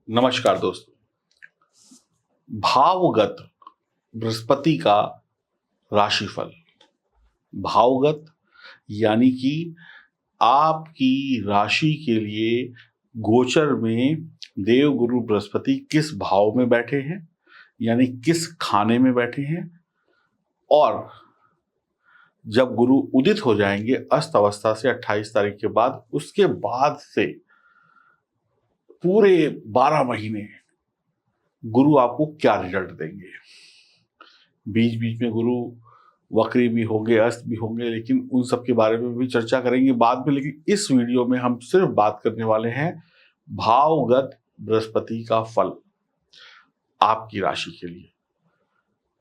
नमस्कार दोस्तों। भावगत बृहस्पति का राशिफल। भावगत यानी कि आपकी राशि के लिए गोचर में देवगुरु बृहस्पति किस भाव में बैठे हैं, यानी किस खाने में बैठे हैं, और जब गुरु उदित हो जाएंगे अस्त अवस्था से 28 तारीख के बाद, उसके बाद से पूरे 12 महीने गुरु आपको क्या रिजल्ट देंगे। बीच बीच में गुरु वक्री भी होंगे, अस्त भी होंगे, लेकिन उन सब के बारे में भी चर्चा करेंगे बाद में। लेकिन इस वीडियो में हम सिर्फ बात करने वाले हैं भावगत बृहस्पति का फल आपकी राशि के लिए।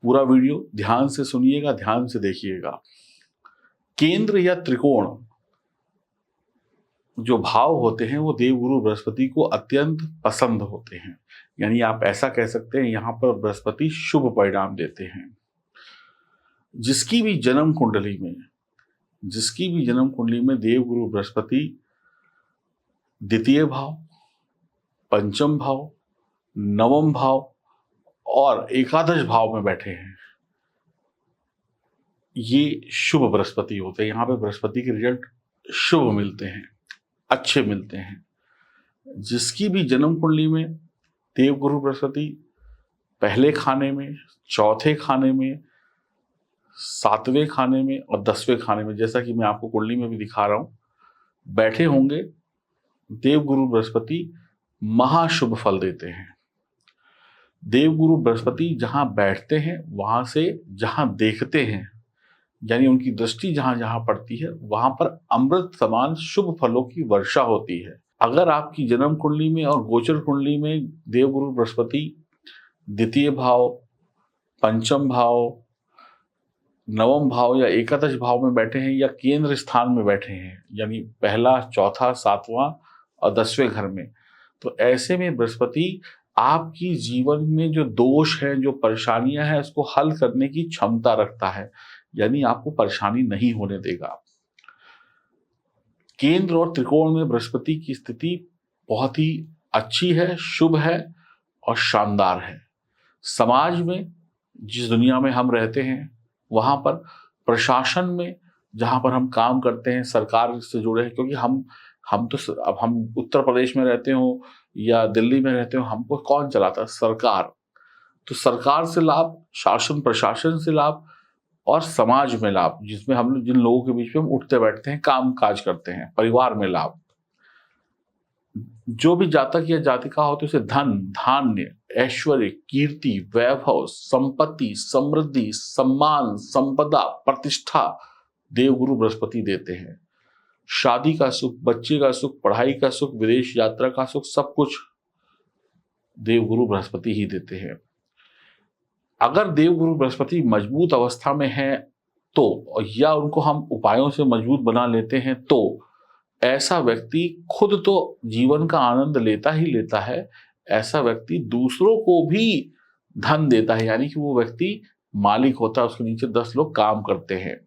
पूरा वीडियो ध्यान से सुनिएगा, ध्यान से देखिएगा। केंद्र या त्रिकोण जो भाव होते हैं वो देवगुरु बृहस्पति को अत्यंत पसंद होते हैं, यानी आप ऐसा कह सकते हैं यहाँ पर बृहस्पति शुभ परिणाम देते हैं। जिसकी भी जन्म कुंडली में देवगुरु बृहस्पति द्वितीय भाव, पंचम भाव, नवम भाव और एकादश भाव में बैठे हैं, ये शुभ बृहस्पति होते हैं। यहाँ पे बृहस्पति के रिजल्ट शुभ मिलते हैं, अच्छे मिलते हैं। जिसकी भी जन्म कुंडली में देवगुरु बृहस्पति पहले खाने में, चौथे खाने में, 7वें खाने में और 10वें खाने में, जैसा कि मैं आपको कुंडली में भी दिखा रहा हूं, बैठे होंगे, देवगुरु बृहस्पति महाशुभ फल देते हैं। देवगुरु बृहस्पति जहां बैठते हैं वहां से जहां देखते हैं, यानी उनकी दृष्टि जहां जहां पड़ती है वहां पर अमृत समान शुभ फलों की वर्षा होती है। अगर आपकी जन्म कुंडली में और गोचर कुंडली में देवगुरु बृहस्पति द्वितीय भाव, पंचम भाव, नवम भाव या एकादश भाव में बैठे हैं या केंद्र स्थान में बैठे हैं, यानी पहला, चौथा, 7वां और 10वें घर में, तो ऐसे में बृहस्पति आपकी जीवन में जो दोष है, जो परेशानियां हैं, उसको हल करने की क्षमता रखता है, यानी आपको परेशानी नहीं होने देगा। केंद्र और त्रिकोण में बृहस्पति की स्थिति बहुत ही अच्छी है, शुभ है और शानदार है। समाज में, जिस दुनिया में हम रहते हैं, वहां पर प्रशासन में जहां पर हम काम करते हैं, सरकार से जुड़े हैं, क्योंकि हम उत्तर प्रदेश में रहते हो या दिल्ली में रहते हो, हमको कौन चलाता है? सरकार। तो सरकार से लाभ, शासन प्रशासन से लाभ और समाज में लाभ, जिसमें हम जिन लोगों के बीच में हम उठते बैठते हैं, काम काज करते हैं, परिवार में लाभ। जो भी जातक या जातिका होते उसे धन, धान्य, ऐश्वर्य, कीर्ति, वैभव, संपत्ति, समृद्धि, सम्मान, संपदा, प्रतिष्ठा देवगुरु बृहस्पति देते हैं। शादी का सुख, बच्चे का सुख, पढ़ाई का सुख, विदेश यात्रा का सुख, सब कुछ देवगुरु बृहस्पति ही देते हैं। अगर देवगुरु बृहस्पति मजबूत अवस्था में है तो, या उनको हम उपायों से मजबूत बना लेते हैं, तो ऐसा व्यक्ति खुद तो जीवन का आनंद लेता ही लेता है, ऐसा व्यक्ति दूसरों को भी धन देता है, यानी कि वो व्यक्ति मालिक होता है, उसके नीचे 10 लोग काम करते हैं।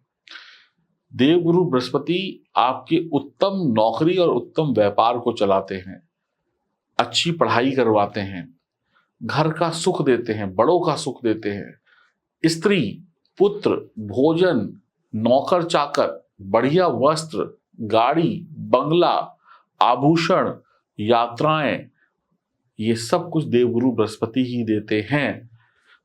देवगुरु बृहस्पति आपके उत्तम नौकरी और उत्तम व्यापार को चलाते हैं, अच्छी पढ़ाई करवाते हैं, घर का सुख देते हैं, बड़ों का सुख देते हैं। स्त्री, पुत्र, भोजन, नौकर चाकर, बढ़िया वस्त्र, गाड़ी, बंगला, आभूषण, यात्राएं, ये सब कुछ देवगुरु बृहस्पति ही देते हैं।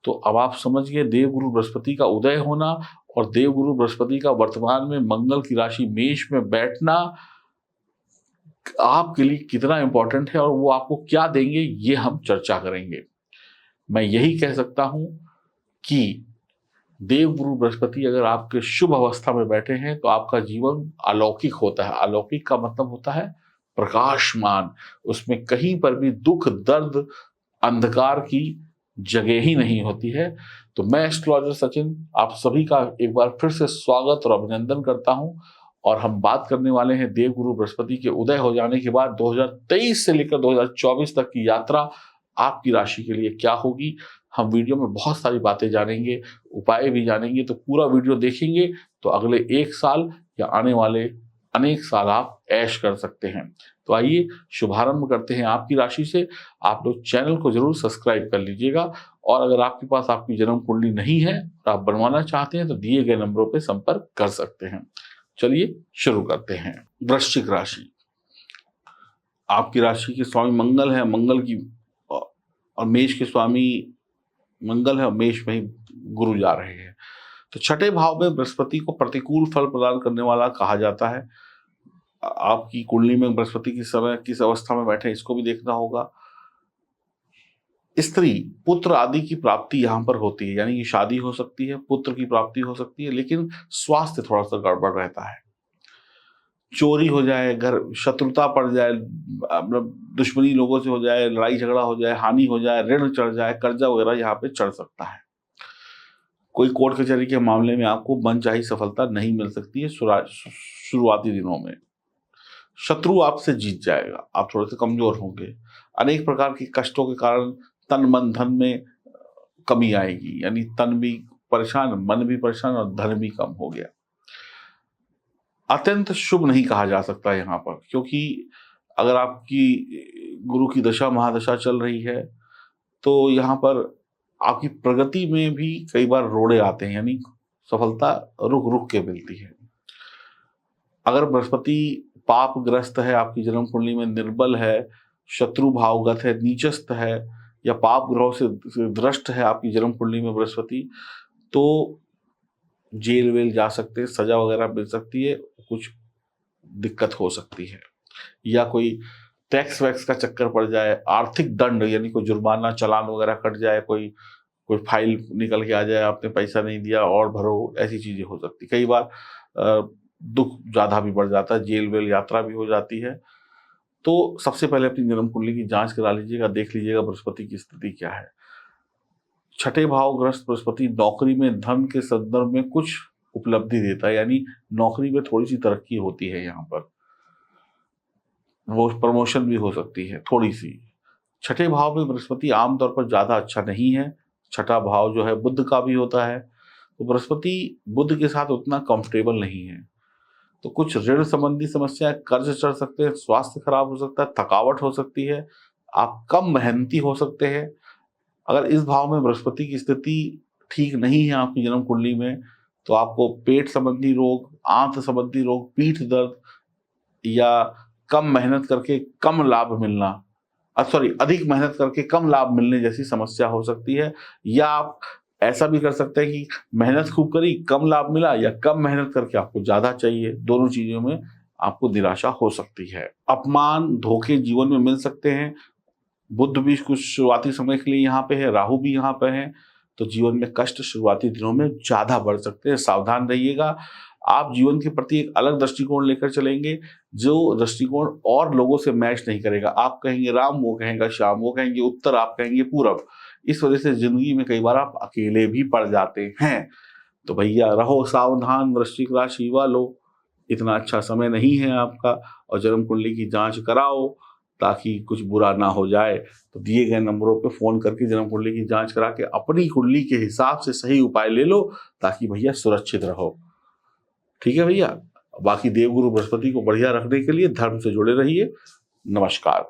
तो अब आप समझ गए देवगुरु बृहस्पति का उदय होना और देवगुरु बृहस्पति का वर्तमान में मंगल की राशि मेष में बैठना आपके लिए कितना इंपॉर्टेंट है और वो आपको क्या देंगे, ये हम चर्चा करेंगे। मैं यही कह सकता हूं कि देवगुरु बृहस्पति अगर आपके शुभ अवस्था में बैठे हैं तो आपका जीवन अलौकिक होता है। अलौकिक का मतलब होता है प्रकाशमान, उसमें कहीं पर भी दुख, दर्द, अंधकार की जगह ही नहीं होती है। तो मैं एस्ट्रोलॉजर सचिन आप सभी का एक बार फिर से स्वागत और अभिनंदन करता हूं, और हम बात करने वाले हैं देवगुरु बृहस्पति के उदय हो जाने के बाद 2023 से लेकर 2024 तक की यात्रा आपकी राशि के लिए क्या होगी। हम वीडियो में बहुत सारी बातें जानेंगे, उपाय भी जानेंगे, तो पूरा वीडियो देखेंगे तो अगले 1 साल या आने वाले अनेक साल आप ऐश कर सकते हैं। तो आइए शुभारंभ करते हैं आपकी राशि से। आप लोग चैनल को जरूर सब्सक्राइब कर लीजिएगा, और अगर आपके पास आपकी जन्म कुंडली नहीं है और आप बनवाना चाहते हैं तो दिए गए नंबरों पर संपर्क कर सकते हैं। चलिए शुरू करते हैं। वृश्चिक राशि, आपकी राशि के स्वामी मंगल है, मंगल की और मेष के स्वामी मंगल है और मेष में ही गुरु जा रहे हैं। तो छठे भाव में बृहस्पति को प्रतिकूल फल प्रदान करने वाला कहा जाता है। आपकी कुंडली में बृहस्पति किस समय किस अवस्था में बैठे इसको भी देखना होगा। स्त्री पुत्र आदि की प्राप्ति यहाँ पर होती है, यानी कि शादी हो सकती है, पुत्र की प्राप्ति हो सकती है, लेकिन स्वास्थ्य थोड़ा सा गड़बड़ रहता है। चोरी हो जाए, घर शत्रुता पड़ जाए, मतलब दुश्मनी लोगों से हो जाए, लड़ाई झगड़ा हो जाए, हानि हो जाए, ऋण चढ़ जाए, कर्जा वगैरह यहाँ पे चढ़ सकता है। कोई कोर्ट कचहरी के मामले में आपको मनचाही सफलता नहीं मिल सकती है शुरुआती दिनों में। शत्रु आपसे जीत जाएगा, आप थोड़े से कमजोर होंगे। अनेक प्रकार के कष्टों के कारण तन मन धन में कमी आएगी, यानी तन भी परेशान, मन भी परेशान और धन भी कम हो गया। अत्यंत शुभ नहीं कहा जा सकता यहाँ पर, क्योंकि अगर आपकी गुरु की दशा महादशा चल रही है तो यहाँ पर आपकी प्रगति में भी कई बार रोड़े आते हैं, यानी सफलता रुक रुक के मिलती है। अगर बृहस्पति पापग्रस्त है, आपकी जन्म कुंडली में निर्बल है, शत्रु भावगत है, नीचस्थ है, या पाप ग्रहों से दृष्ट है आपकी जन्म कुंडली में बृहस्पति, तो जेल वेल जा सकते हैं, सजा वगैरह मिल सकती है, कुछ दिक्कत हो सकती है, या कोई टैक्स वैक्स का चक्कर पड़ जाए, आर्थिक दंड यानी कोई जुर्माना चालान वगैरह कट जाए, कोई फाइल निकल के आ जाए, आपने पैसा नहीं दिया और भरो, ऐसी चीजें हो सकती। कई बार दुख ज्यादा भी बढ़ जाता है, जेल वेल यात्रा भी हो जाती है। तो सबसे पहले अपनी जन्म कुंडली की जांच करा लीजिएगा, देख लीजिएगा बृहस्पति की स्थिति क्या है। छठे भावग्रस्त बृहस्पति नौकरी में धन के संदर्भ में कुछ उपलब्धि देता है, यानी नौकरी में थोड़ी सी तरक्की होती है, यहाँ पर वो प्रमोशन भी हो सकती है थोड़ी सी। छठे भाव में बृहस्पति आमतौर पर ज्यादा अच्छा नहीं है। छठा भाव जो है बुध का भी होता है, तो बृहस्पति बुध के साथ उतना कंफर्टेबल नहीं है। तो कुछ ऋण संबंधी समस्याएं, कर्ज चढ़ सकते हैं, स्वास्थ्य खराब हो सकता है, थकावट हो सकती है, आप कम मेहनती हो सकते हैं। अगर इस भाव में बृहस्पति की स्थिति ठीक नहीं है आपकी जन्म कुंडली में, तो आपको पेट संबंधी रोग, आंत संबंधी रोग, पीठ दर्द, या कम मेहनत करके कम लाभ मिलना, अधिक मेहनत करके कम लाभ मिलने जैसी समस्या हो सकती है। या आप ऐसा भी कर सकते हैं कि मेहनत खूब करी, कम लाभ मिला, या कम मेहनत करके आपको ज्यादा चाहिए, दोनों चीजों में आपको निराशा हो सकती है। अपमान धोखे जीवन में मिल सकते हैं। बुध भी कुछ शुरुआती समय के लिए यहाँ पे है, राहु भी यहाँ पे है, तो जीवन में कष्ट शुरुआती दिनों में ज्यादा बढ़ सकते हैं। सावधान रहिएगा। आप जीवन के प्रति एक अलग दृष्टिकोण लेकर चलेंगे, जो दृष्टिकोण और लोगों से मैच नहीं करेगा। आप कहेंगे राम, वो कहेगा श्याम, वो कहेंगे उत्तर, आप कहेंगे पूरब। इस वजह से जिंदगी में कई बार आप अकेले भी पड़ जाते हैं। तो भैया रहो सावधान वृश्चिक राशि वालों, इतना अच्छा समय नहीं है आपका, और जन्म कुंडली की जांच कराओ ताकि कुछ बुरा ना हो जाए। तो दिए गए नंबरों पे फोन करके जन्म कुंडली की जांच करा के अपनी कुंडली के हिसाब से सही उपाय ले लो, ताकि भैया सुरक्षित रहो। ठीक है भैया। बाकी देवगुरु बृहस्पति को बढ़िया रखने के लिए धर्म से जुड़े रहिए। नमस्कार।